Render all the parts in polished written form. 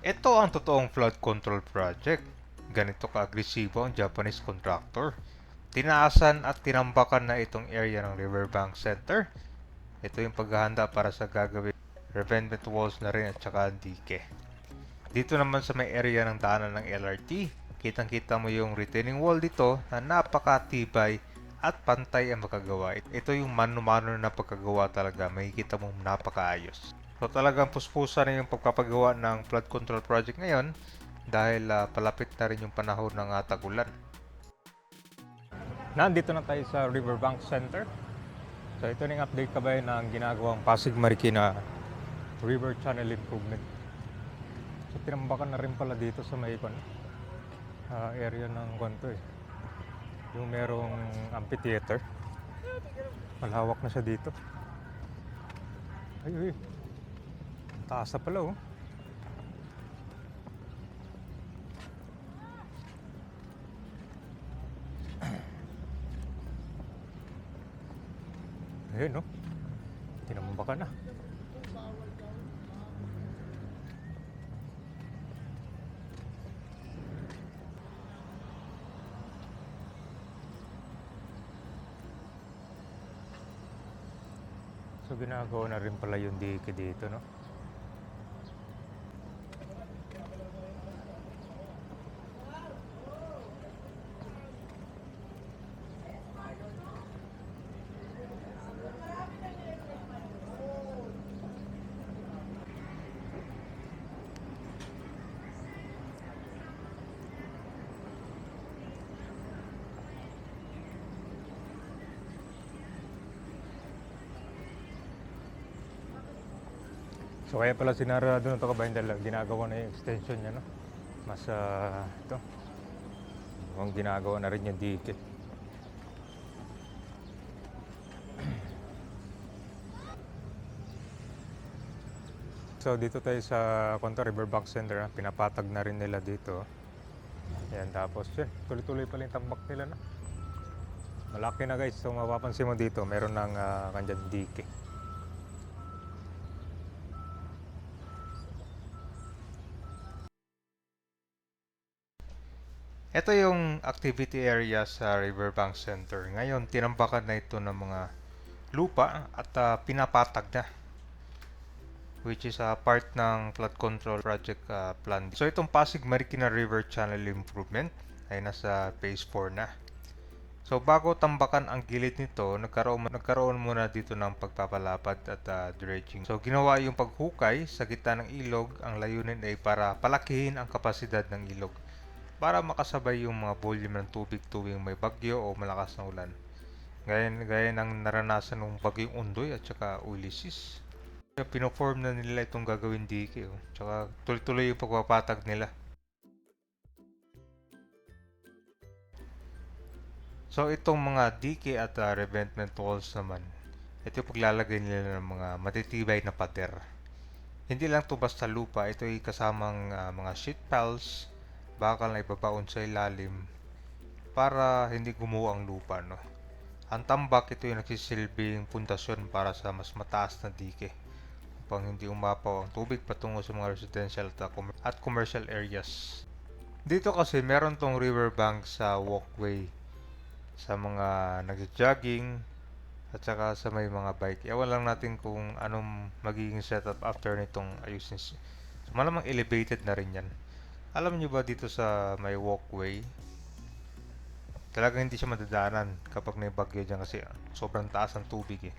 Ito ang totoong flood control project. Ganito ka-agresibo ang Japanese contractor. Tinaasan at tinambakan na itong area ng Riverbank Center. Ito yung paghahanda para sa gagawin revetment walls na rin at saka dike. Dito naman sa may area ng daanan ng LRT, kitang-kita mo yung retaining wall dito na napakatibay at pantay ang makagawa. Ito yung mano-mano na pagkagawa talaga, makikita mo napakaayos. So talagang puspusan na yung pagpapagawa ng flood control project ngayon dahil palapit na rin yung panahon ng tag-ulan. Nandito na tayo sa Riverbank Center. So ito na yung update kabayan ng ginagawang Pasig Marikina River Channel Improvement. So tinambakan na rin pala dito sa may area ng konto yung merong amphitheater. Malawak na siya dito. Ay, taas na pala oh. Ayun no, tinambakan na. So ginagawa na rin pala yung dike dito no. So kaya pala sinarado na ito kabayan dahil ginagawa na yung extension niya no. Mas ito ang ginagawa na rin yung dike. So dito tayo sa Riverbank Center pinapatag na rin nila dito. Ayan, tapos yun, tuloy-tuloy pala yung tambak nila no. Malaki na guys, so mapapansin mo dito meron ng kanyang dike. Ito yung activity area sa Riverbank Center. Ngayon, tinambakan na ito ng mga lupa at pinapatag na, which is part ng flood control project plan. So itong Pasig Marikina River Channel Improvement ay nasa phase 4 na. So bago tambakan ang gilid nito, nagkaroon muna dito ng pagpapalapad at dredging. So ginawa yung paghukay sa gitna ng ilog. Ang layunin ay para palakihin ang kapasidad ng ilog para makasabay yung mga volume ng tubig tuwing may bagyo o malakas na ulan. Gaya ng naranasan ng bagyong Undoy at saka Ulysses. Pinoform na nila itong gagawin dike. Tsaka tuloy-tuloy yung pagpapatag nila. So itong mga dike at revetment walls naman, ito yung paglalagay nila ng mga matitibay na pader. Hindi lang to basta lupa, ito ay kasamang mga sheet piles, bakal na ibabaon sa ilalim para hindi gumuho ang lupa no. Ang tambak ito yung nagsisilbing pundasyon para sa mas mataas na dike upang hindi umapaw ang tubig patungo sa mga residential at commercial areas. Dito kasi meron tong riverbank sa walkway sa mga nagja-jogging at saka sa may mga bike. Ewan lang natin kung anong magiging setup after nitong ayusin. So malamang elevated na rin yan. Alam nyo ba dito sa may walkway, talagang hindi siya madadaanan kapag may bagyo dyan kasi sobrang taas ang tubig eh.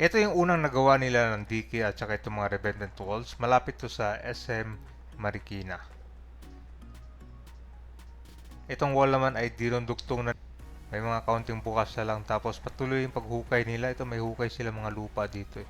Ito yung unang nagawa nila ng dike at saka itong mga revetment walls. Malapit to sa SM Marikina. Itong wall naman ay dinudugtong na may mga kaunting bukas na lang, tapos patuloy yung paghukay nila. Ito may hukay sila mga lupa dito eh.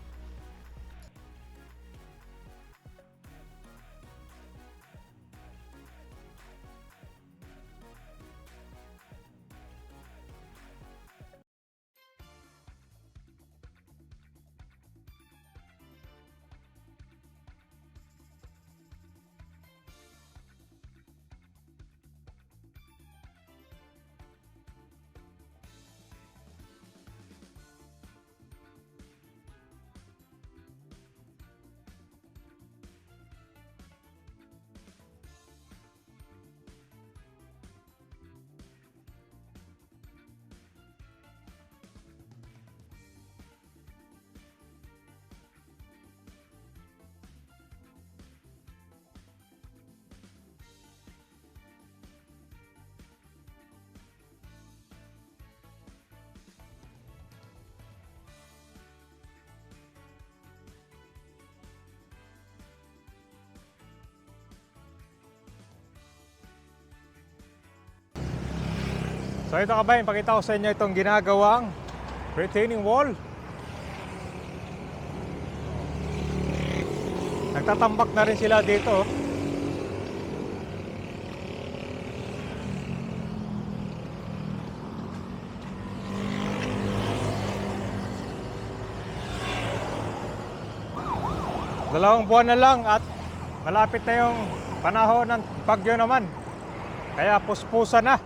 So ito kabayan, pakita ko sa inyo itong ginagawang retaining wall. Nagtatambak na rin sila dito. Dalawang buwan na lang at malapit na yung panahon ng bagyo naman. Kaya puspusan na.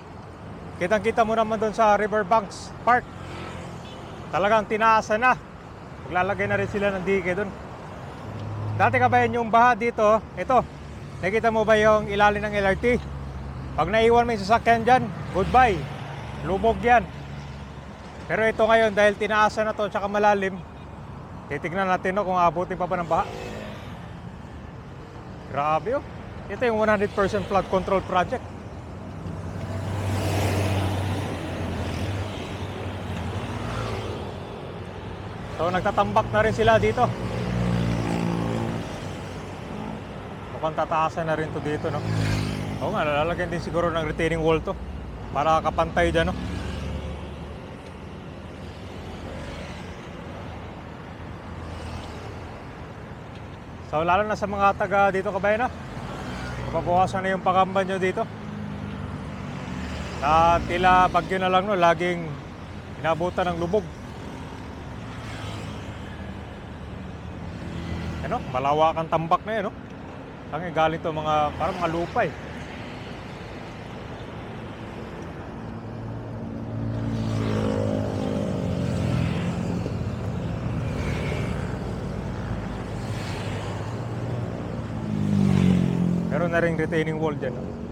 Kitang-kita mo naman doon sa Riverbanks Park. Talagang tinaasa na. Maglalagay na rin sila ng dike doon. Dati kabayan yung baha dito, ito. Nakita mo ba yung ilalim ng LRT? Pag naiwan mo yung sasakyan dyan, goodbye. Lubog yan. Pero ito ngayon, dahil tinaasa na to tsaka malalim, titignan natin no, kung abutin pa ba ng baha. Grabe oh. Ito yung 100% flood control project. So nagtatambak na rin sila dito. Mukhang tataasan na rin to dito, no? Oo nga, lalagyan din siguro ng retaining wall to para kapantay dyan, no? So lalo na sa mga taga dito kabayan, no? Mababawasan na yung pagamba nyo dito. Na tila bagyo na lang, no? Laging inabutan ng lubog. Ano, malawakang tambak na yan, no? Saan galing to, mga parang mga lupa eh. Meron na ring retaining wall dyan, no?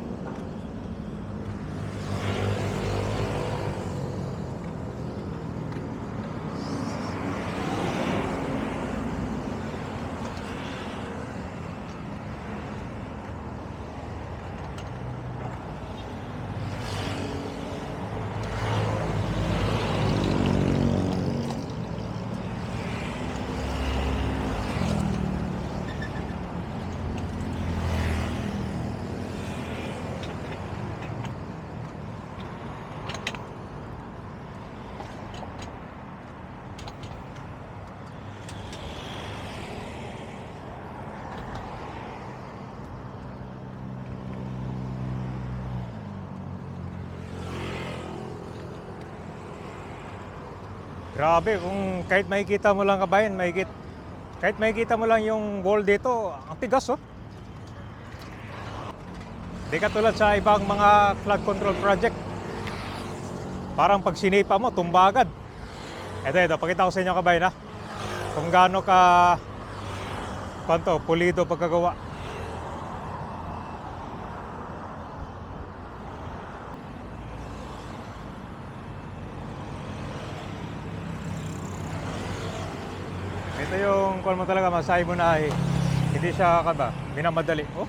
Grabe, kung kahit makikita mo lang kabayan, kahit makikita mo lang yung wall dito, ang tigas oh. Di katulad sa ibang mga flood control project. Parang pag sinipa mo, tumba agad. Ito, pakita ko sa inyo kabayan ha. Kung gaano ka, pulido pagkagawa. Ito yung kung mo talaga masahe mo na ay hindi siya minamadali. Oh.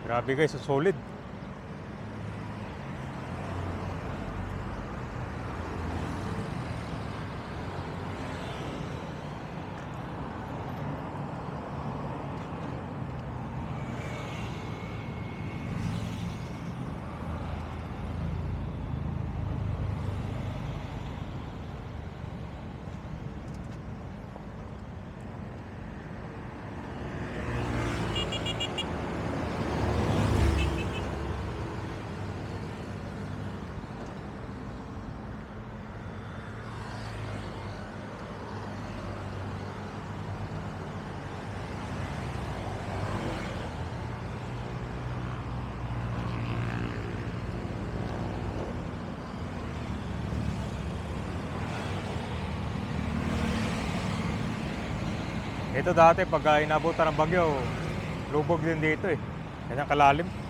Grabe guys, solid. Ito dati pagka inabutan ng bagyo, lubog din dito eh. Kanyang kalalim.